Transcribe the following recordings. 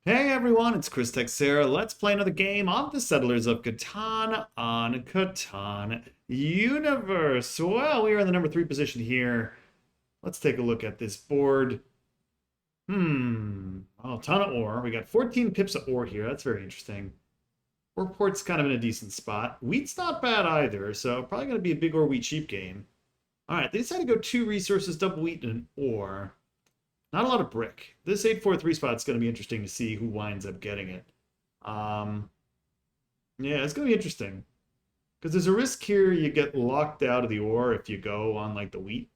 Hey everyone, it's Chris Texera. Let's play another game of the Settlers of Catan on Catan Universe. Well, we are in the number 3 position here. Let's take a look at this board. Oh, a ton of ore. We got 14 pips of ore here. That's very interesting. Ore port's kind of in a decent spot. Wheat's not bad either, so probably going to be a big ore wheat sheep game. All right, they decided to go 2 resources, double wheat, and an ore. Not a lot of brick. This 843 spot's going to be interesting to see who winds up getting it. Um, yeah, it's going to be interesting. Because there's a risk here you get locked out of the ore if you go on like the wheat.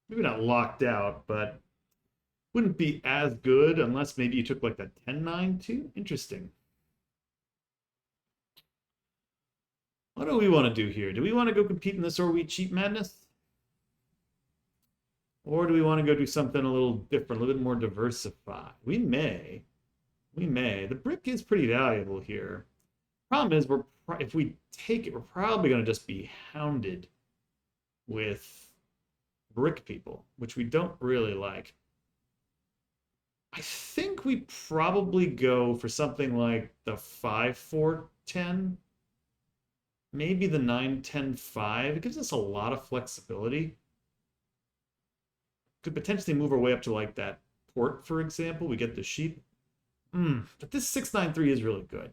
Maybe not locked out, but wouldn't be as good unless maybe you took like the 10-9 too. Interesting. What do we want to do here? Do we want to go compete in this ore wheat cheap madness? Or do we want to go do something a little different, a little bit more diversified? We may. We may. The brick is pretty valuable here. Problem is, if we take it, we're probably going to just be hounded with brick people, which we don't really like. I think we probably go for something like the 5-4-10, maybe the 9-10-5. It gives us a lot of flexibility. Could potentially move our way up to like that port, for example. We get the sheep. But this 6-9-3 is really good.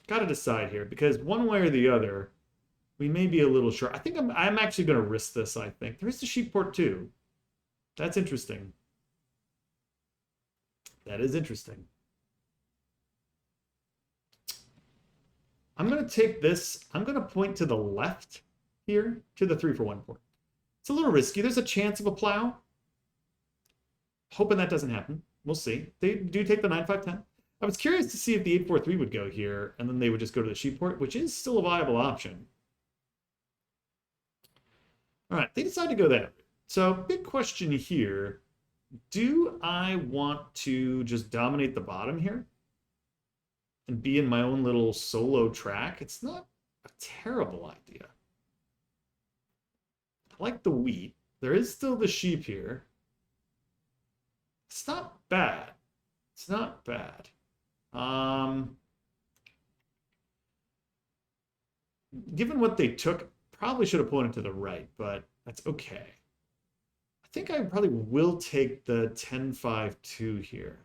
Got to decide here because one way or the other, we may be a little short. I think I'm actually going to risk this. I think there is the sheep port too. That's interesting. That is interesting. I'm going to take this. I'm going to point to the left here to the 3-for-1 port. It's a little risky. There's a chance of a plow. Hoping that doesn't happen. We'll see. They do take the 9-5-10. I was curious to see if the 8-4-3 would go here, and then they would just go to the sheep port, which is still a viable option. All right, they decide to go that route. So, big question here. Do I want to just dominate the bottom here and be in my own little solo track? It's not a terrible idea. I like the wheat. There is still the sheep here. It's not bad. It's not bad. Um, Given what they took, probably should have pointed to the right, but that's okay. I think I probably will take the 10-5-2 here.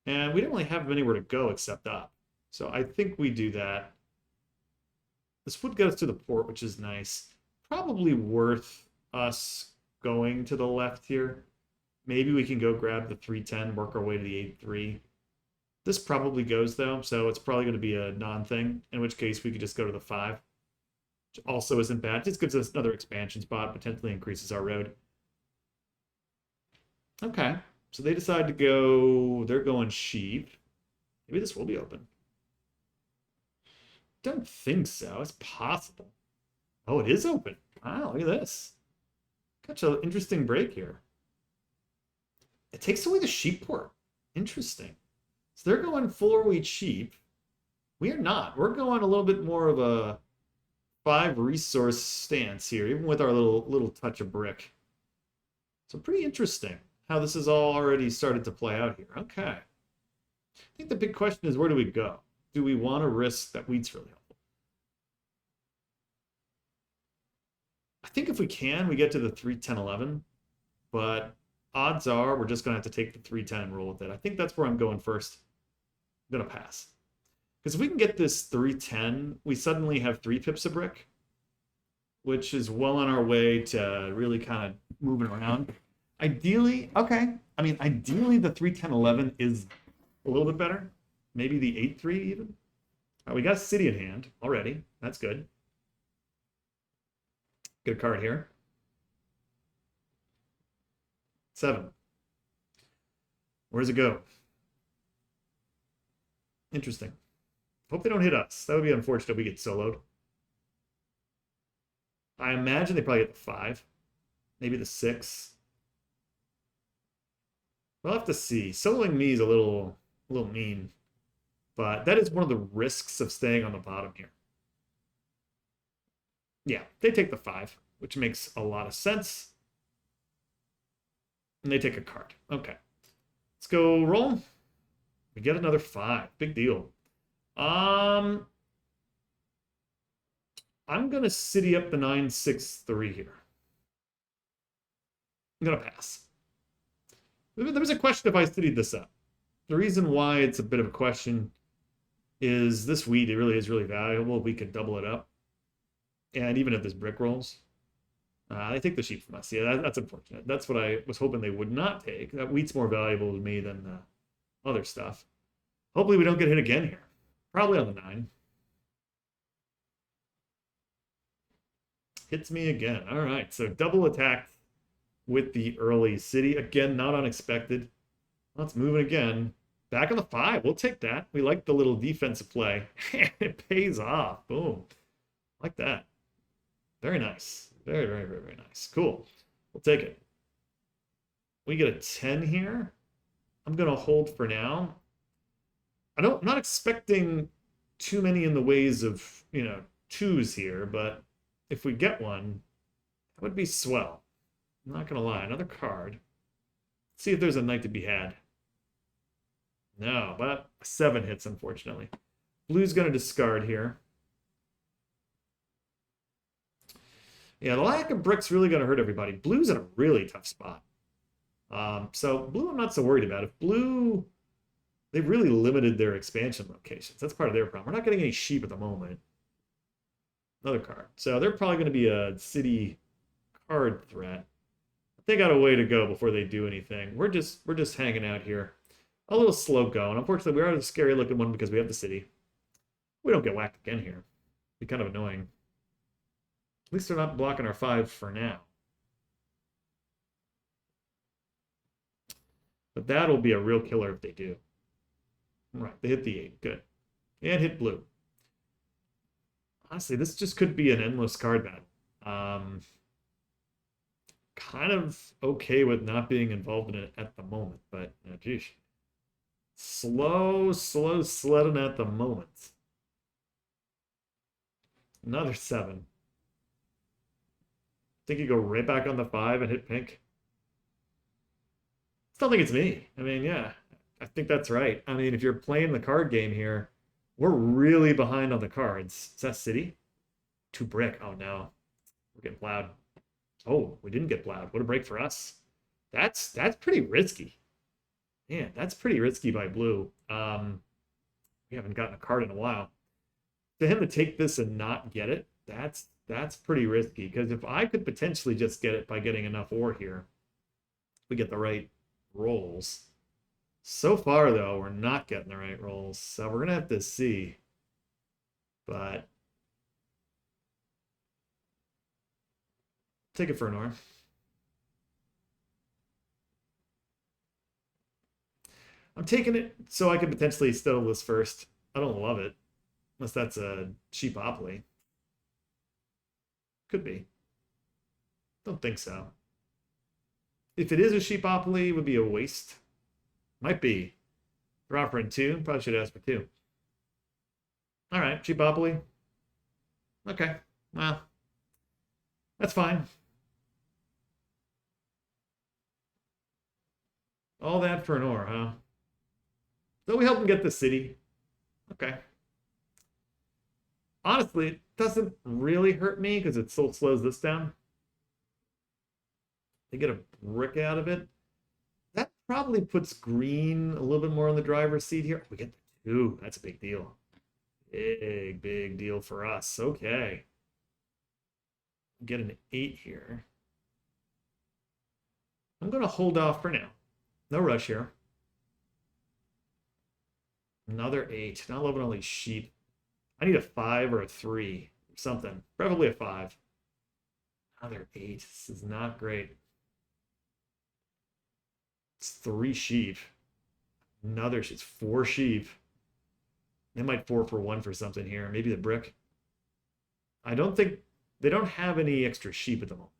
And we don't really have anywhere to go except up. So I think we do that. This would get us to the port, which is nice. Probably worth us going to the left here. Maybe we can go grab the 3-10, work our way to the 8-3. This probably goes though, so it's probably going to be a non-thing, in which case we could just go to the 5, which also isn't bad. Just gives us another expansion spot, potentially increases our road. Okay, so they decide to go, they're going sheep. Maybe this will be open. Don't think so. It's possible. Oh, it is open. Wow, look at this. Got an interesting break here. It takes away the sheep port. Interesting. So they're going full wheat sheep. We are not. We're going a little bit more of a 5 resource stance here, even with our little touch of brick. So pretty interesting how this has all already started to play out here. Okay. I think the big question is, where do we go? Do we want to risk that wheat's really helpful? I think if we can, we get to the 3-10-11, but odds are we're just going to have to take the 3-10 and roll with it. I think that's where I'm going first. I'm going to pass. Because if we can get this 3-10, we suddenly have 3 pips of brick, which is well on our way to really kind of moving around. Ideally, okay. I mean, ideally the 3-10-11 is a little bit better. Maybe the 8-3 even. All right, we got a city in hand already. That's good. Get a card here. 7. Where does it go? Interesting. Hope they don't hit us. That would be unfortunate if we get soloed. I imagine they probably get the 5. Maybe the 6. We'll have to see. Soloing me is a little mean. But that is one of the risks of staying on the bottom here. Yeah, they take the 5, which makes a lot of sense. And they take a card. Okay. Let's go roll. We get another 5. Big deal. I'm gonna city up the 963 here. I'm gonna pass. There was a question if I citied this up. The reason why it's a bit of a question is this wheat, it really is really valuable. We could double it up. And even if this brick rolls, they take the sheep from us. Yeah, that's unfortunate. That's what I was hoping they would not take. That wheat's more valuable to me than other stuff. Hopefully we don't get hit again here. Probably on the 9. Hits me again. All right, so double attack with the early city. Again, not unexpected. Let's move it again. Back on the 5. We'll take that. We like the little defensive play. It pays off. Boom. Like that. Very nice. Very, very, very, very nice. Cool. We'll take it. We get a 10 here. I'm going to hold for now. I'm not expecting too many in the ways of, 2s here, but if we get one, that would be swell. I'm not going to lie. Another card. Let's see if there's a knight to be had. No, but 7 hits, unfortunately. Blue's going to discard here. Yeah, the lack of brick's really going to hurt everybody. Blue's in a really tough spot. So blue I'm not so worried about. If blue, they've really limited their expansion locations. That's part of their problem. We're not getting any sheep at the moment. Another card. So they're probably going to be a city card threat. They got a way to go before they do anything. We're just hanging out here. A little slow going. Unfortunately, we are a scary looking one because we have the city. We don't get whacked again here. Be kind of annoying. At least they're not blocking our 5 for now. But that'll be a real killer if they do. Right, they hit the 8. Good. And hit blue. Honestly, this just could be an endless card battle. Kind of okay with not being involved in it at the moment, but geez. Slow sledding at the moment. Another 7. Think you go right back on the 5 and hit pink? I still think it's me. I mean, yeah, I think that's right. I mean, if you're playing the card game here, we're really behind on the cards. Is that city? 2 brick. Oh no. We're getting plowed. Oh, we didn't get plowed. What a break for us. That's pretty risky. Man, that's pretty risky by blue. We haven't gotten a card in a while. To him to take this and not get it, that's pretty risky. Because if I could potentially just get it by getting enough ore here, we get the right rolls. So far, though, we're not getting the right rolls. So we're going to have to see. But take it for an ore. I'm taking it so I can potentially settle this first. I don't love it. Unless that's a sheepopoly. Could be. Don't think so. If it is a sheepopoly, it would be a waste. Might be. We're offering 2. Probably should ask for 2. All right, sheepopoly. Okay. Well, that's fine. All that for an ore, huh? So we help him get the city. Okay. Honestly, it doesn't really hurt me because it still slows this down. They get a brick out of it. That probably puts green a little bit more in the driver's seat here. We get the 2. That's a big deal. Big deal for us. Okay. Get an 8 here. I'm going to hold off for now. No rush here. Another 8. Not loving all these sheep. I need a 5 or a 3 or something. Probably a 5. Another 8. This is not great. It's 3 sheep. Another, it's 4 sheep. They might 4 for 1 for something here. Maybe the brick. I don't think, they don't have any extra sheep at the moment.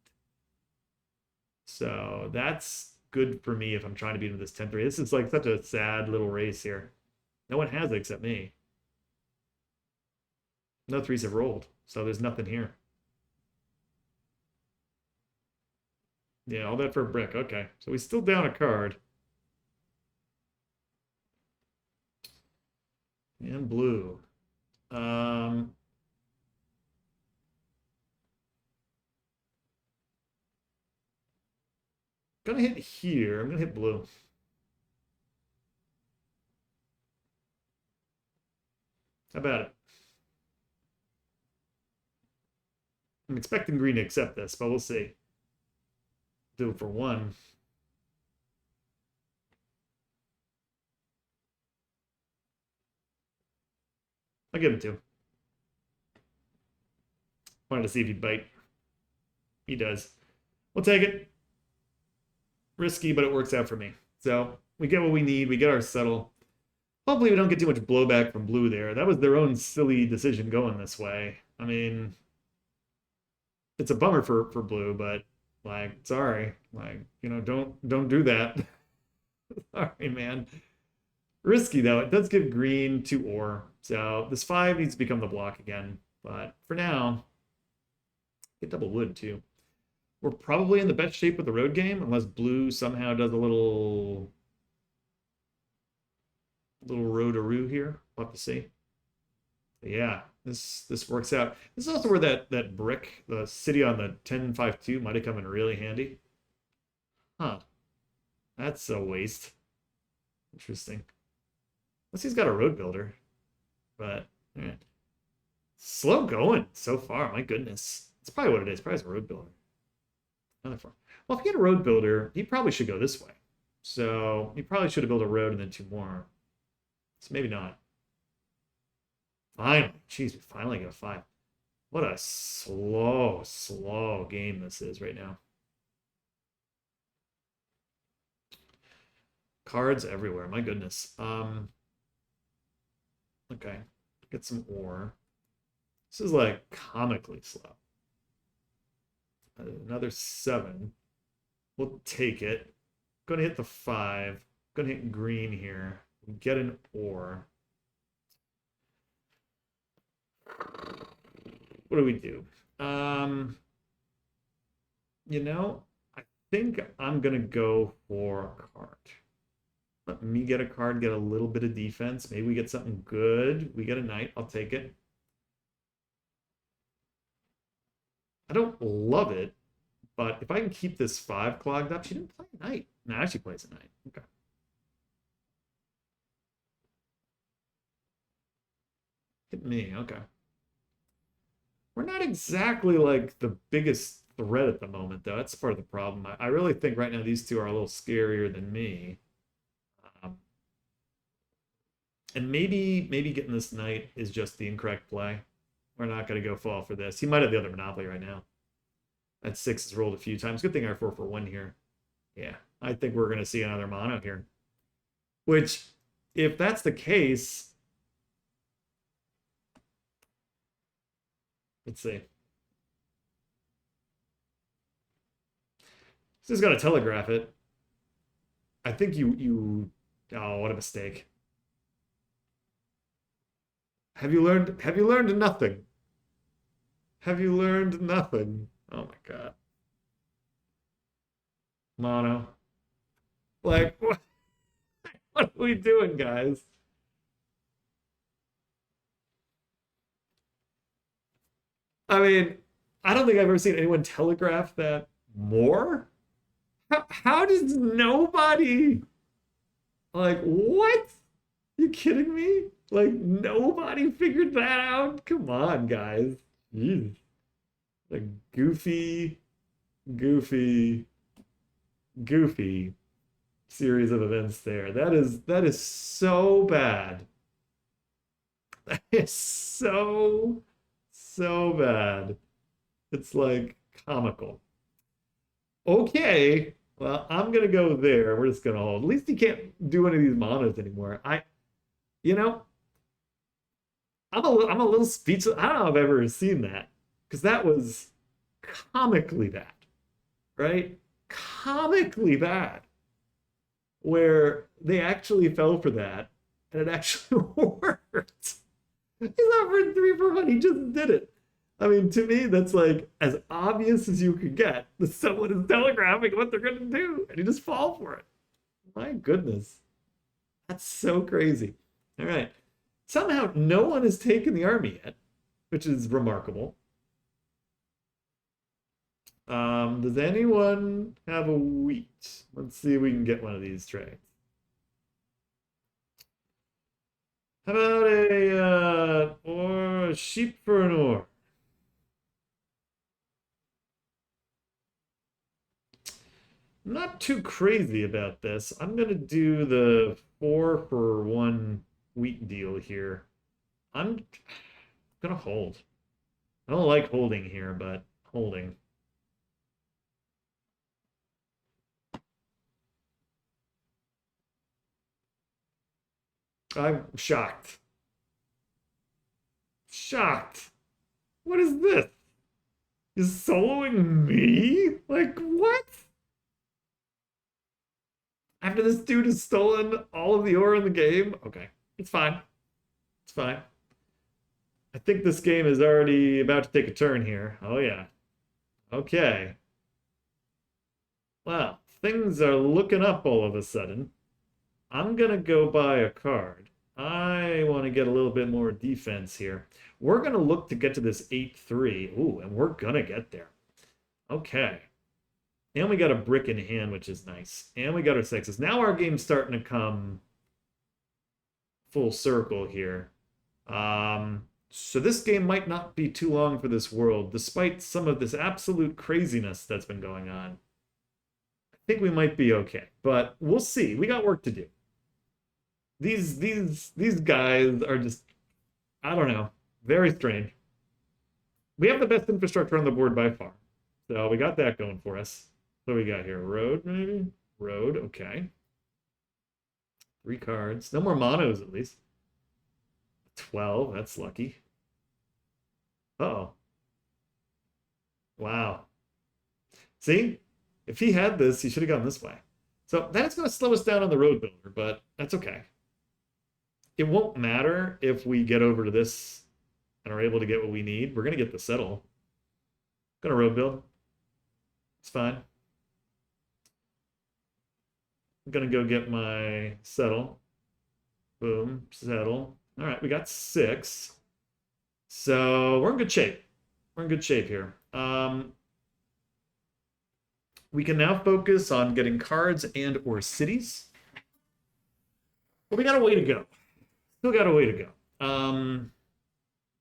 So that's good for me if I'm trying to beat him with this 10-3. This is like such a sad little race here. No one has it except me. No 3s have rolled, so there's nothing here. Yeah, all that for a brick. Okay, so we still down a card. And blue. Um, Gonna hit here. I'm gonna hit blue. How about it? I'm expecting green to accept this, but we'll see. Do it for one. I'll give him two. Wanted to see if he'd bite. He does. We'll take it. Risky, but it works out for me. So we get what we need. We get our settle. Hopefully we don't get too much blowback from blue there. That was their own silly decision going this way. I mean, it's a bummer for blue, but like, sorry. Like, don't do that. Sorry, man. Risky though. It does give green two ore. So this five needs to become the block again. But for now, get double wood too. We're probably in the best shape with the road game, unless blue somehow does a little road-a-roo here. We'll have to see. But yeah, this works out. This is also where that brick, the city on the 1052, might have come in really handy. Huh. That's a waste. Interesting. Unless he's got a road builder. But yeah. Slow going so far, my goodness. It's probably what it is. Probably a road builder. Another farm. Well, if he had a road builder, he probably should go this way. So he probably should have built a road and then two more. So maybe not. Finally. Jeez, we finally got a five. What a slow, slow game this is right now. Cards everywhere. My goodness. Okay. Get some ore. This is like comically slow. Another seven. We'll take it. Gonna hit the five. Gonna hit green here. Get an ore. What do we do? I think I'm gonna go for a card. Let me get a card, get a little bit of defense. Maybe we get something good. We get a knight. I'll take it. I don't love it, but if I can keep this five clogged up, she didn't play a knight. No, she plays a knight. Okay. Hit me. Okay. We're not exactly like the biggest threat at the moment, though. That's part of the problem. I really think right now these two are a little scarier than me. And maybe getting this knight is just the incorrect play. We're not going to go fall for this. He might have the other monopoly right now. That six has rolled a few times. Good thing our 4 for 1 here. Yeah, I think we're going to see another mono here. Which, if that's the case, let's see. Just got to telegraph it. I think you. Oh, what a mistake. Have you learned nothing? Have you learned nothing? Oh my god. Mono. Like, what are we doing, guys? I mean, I don't think I've ever seen anyone telegraph that more. How does nobody, like, what? You kidding me? Like, nobody figured that out? Come on, guys. Jeez. Like, goofy, goofy, goofy series of events there. That is so bad. That is so bad. It's like comical. Okay, well, I'm gonna go there. We're just gonna hold. At least he can't do any of these monos anymore. You know, I'm a little speechless. I don't know if I've ever seen that because that was comically bad, right? Comically bad, where they actually fell for that and it actually worked. He's offered 3 for 1. He just did it. I mean, to me, that's like as obvious as you could get. That someone is telegraphing what they're going to do, and you just fall for it. My goodness. That's so crazy. All right. Somehow, no one has taken the army yet, which is remarkable. Does anyone have a wheat? Let's see if we can get one of these trades. How about a sheep for an ore? I'm not too crazy about this. I'm gonna do the 4-for-1 wheat deal here. I'm gonna hold. I don't like holding here, but holding. I'm shocked. Shocked. What is this? Is soloing me? Like, what? After this dude has stolen all of the ore in the game? Okay, it's fine. It's fine. I think this game is already about to take a turn here. Oh, yeah. Okay. Well, things are looking up all of a sudden. I'm going to go buy a card. I want to get a little bit more defense here. We're going to look to get to this 8-3. Ooh, and we're going to get there. Okay. And we got a brick in hand, which is nice. And we got our sixes. Now our game's starting to come full circle here. So this game might not be too long for this world, despite some of this absolute craziness that's been going on. I think we might be okay, but we'll see. We got work to do. These guys are just, I don't know, very strange. We have the best infrastructure on the board by far. So we got that going for us. What do we got here? Road, maybe? Road, okay. 3 cards. No more monos, at least. 12, that's lucky. Uh-oh. Wow. See? If he had this, he should have gone this way. So that's going to slow us down on the road builder, but that's okay. It won't matter if we get over to this and are able to get what we need. We're going to get the settle. Going to road build. It's fine. I'm going to go get my settle. Boom, settle. All right, we got 6. So we're in good shape. We're in good shape here. We can now focus on getting cards and or cities. But we got a way to go. Still got a way to go.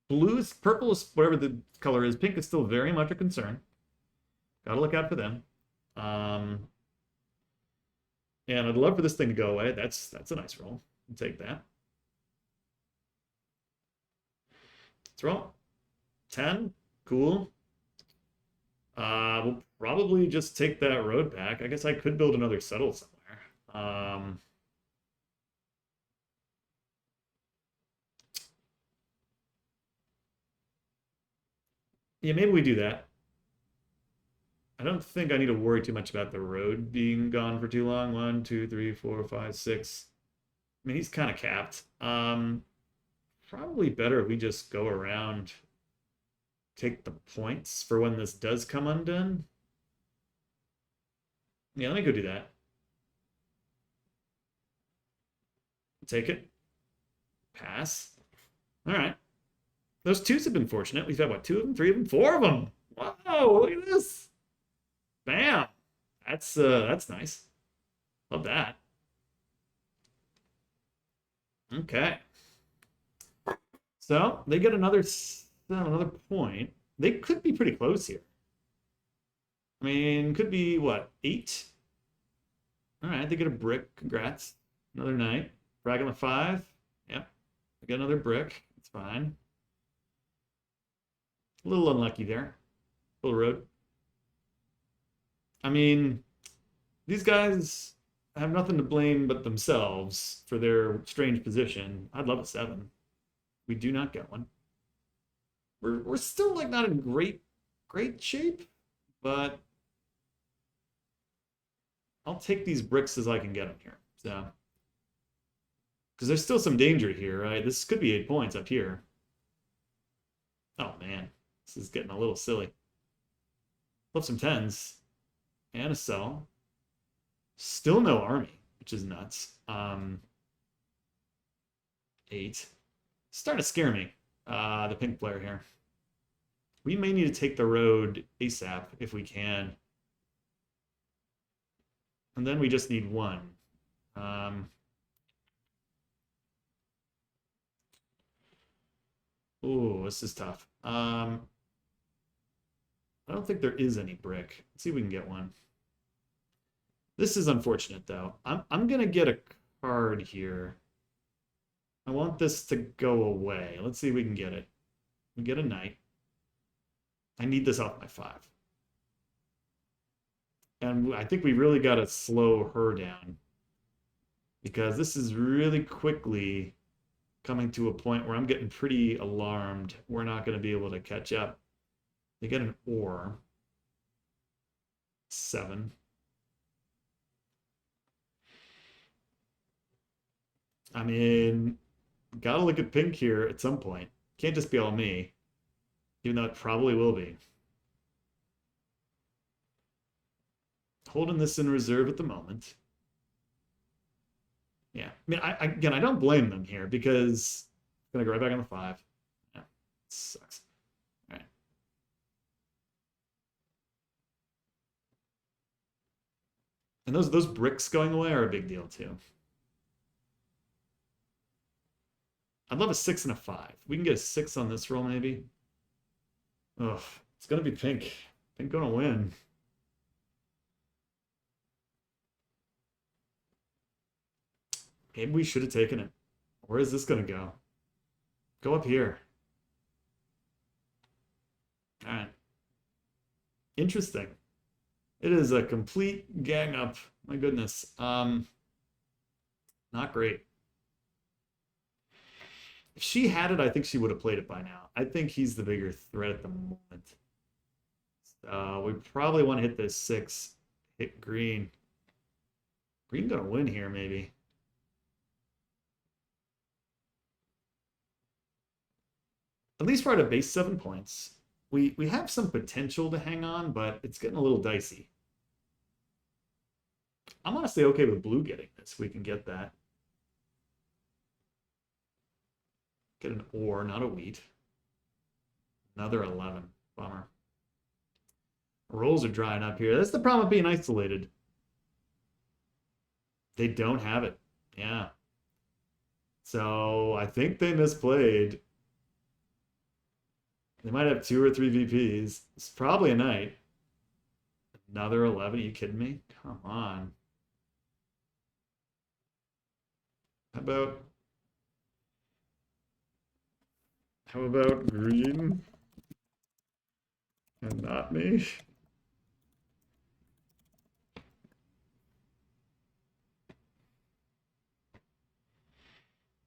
Blue, purple is whatever the color is. Pink is still very much a concern. Gotta look out for them. And I'd love for this thing to go away. That's a nice roll. I'll take that. Let's roll. 10. Cool. We'll probably just take that road back. I guess I could build another settle somewhere. Yeah, maybe we do that. I don't think I need to worry too much about the road being gone for too long. 1, 2, 3, 4, 5, 6. I mean, he's kind of capped. Probably better if we just go around, take the points for when this does come undone. Yeah, let me go do that. Take it. Pass. All right. Those 2s have been fortunate. We've had, what, 2 of them, 3 of them, 4 of them. Wow, look at this. Bam. That's nice. Love that. Okay. So they get another point. They could be pretty close here. I mean, could be what, 8? All right, they get a brick. Congrats. Another night. Frag on the 5. Yep. We get another brick. It's fine. A little unlucky there. Full road. I mean, these guys have nothing to blame but themselves for their strange position. I'd love a 7. We do not get one. We're still like not in great shape, but I'll take these bricks as I can get them here. So, because there's still some danger here, right? This could be 8 points up here. Oh man, This is getting a little silly. Flip some 10s. And a cell. Still no army, which is nuts. 8. Starting to scare me, the pink player here. We may need to take the road ASAP if we can. And then we just need 1. Oh, this is tough. I don't think there is any brick. Let's see if we can get one. This is unfortunate, though. I'm gonna get a card here. I want this to go away. Let's see if we can get it. We get a knight. I need this off my 5. And I think we really got to slow her down. Because this is really quickly coming to a point where I'm getting pretty alarmed. We're not going to be able to catch up. They get an ore. 7. I mean, gotta look at pink here at some point. Can't just be all me. Even though it probably will be. Holding this in reserve at the moment. Yeah. I mean, again, I don't blame them here because I'm going to go right back on the 5. Yeah. Sucks. All right. And those bricks going away are a big deal too. I'd love a 6 and a 5. We can get a 6 on this roll, maybe. Ugh, it's gonna be pink. Pink gonna win. Maybe we should have taken it. Where is this gonna go? Go up here. All right. Interesting. It is a complete gang up. My goodness. Not great. If she had it, I think she would have played it by now. I think he's the bigger threat at the moment. We probably want to hit this 6. Hit green. Green gonna win here, maybe. At least we're at a base 7 points. We have some potential to hang on, but it's getting a little dicey. I'm honestly okay with blue getting this. We can get that. Get an ore, not a wheat. Another 11. Bummer. Rolls are drying up here. That's the problem with being isolated. They don't have it. Yeah. So I think they misplayed. They might have 2 or 3 VPs. It's probably a knight. Another 11. Are you kidding me? Come on. How about green? And not me?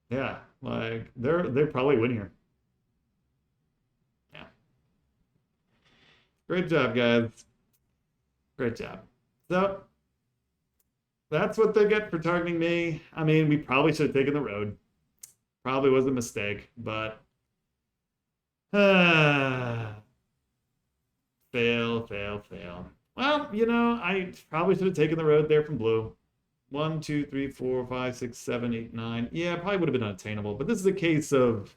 Yeah, like they probably win here. Yeah. Great job, guys. Great job. So that's what they get for targeting me. I mean, we probably should have taken the road. Probably was a mistake, but fail, fail, fail. Well, you know, I probably should have taken the road there from blue. 1, 2, 3, 4, 5, 6, 7, 8, 9. Yeah, probably would have been unattainable. But this is a case of,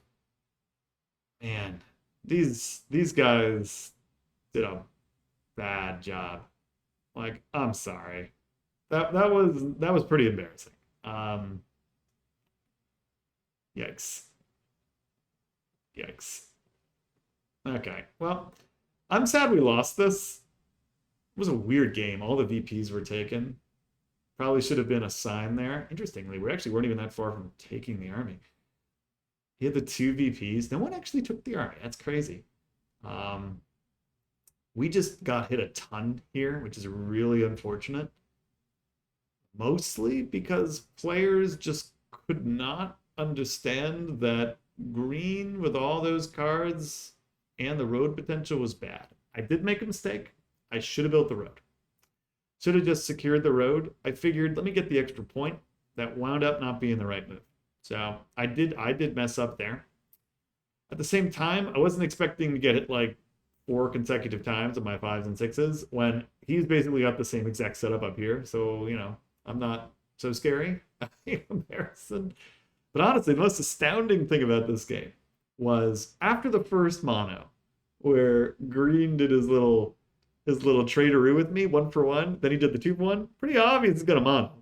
man, these guys did a bad job. Like, I'm sorry. That was pretty embarrassing. Yikes. Yikes. Okay. Well, I'm sad we lost this. It was a weird game. All the VPs were taken. Probably should have been a sign there. Interestingly, we actually weren't even that far from taking the army. He had the 2 VPs. No one actually took the army. That's crazy. We just got hit a ton here, which is really unfortunate. Mostly because players just could not understand that green with all those cards and the road potential was bad. I did make a mistake. I should have built the road. Should have just secured the road. I figured, let me get the extra point. That wound up not being the right move. So I did mess up there. At the same time, I wasn't expecting to get it like 4 consecutive times on my 5s and 6s when he's basically got the same exact setup up here. So, you know, I'm not so scary in comparison. But honestly, the most astounding thing about this game was after the first mono, where Green did his little traderoo with me, 1 for 1. Then he did the 2 for 1. Pretty obvious he's got a mono.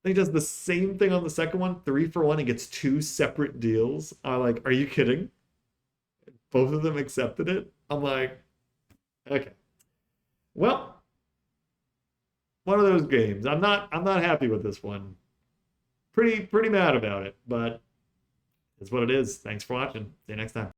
Then he does the same thing on the second one, 3 for 1, and gets 2 separate deals. I'm like, are you kidding? Both of them accepted it. I'm like, okay. Well, one of those games. I'm not happy with this one. Pretty mad about it, but it's what it is. Thanks for watching. See you next time.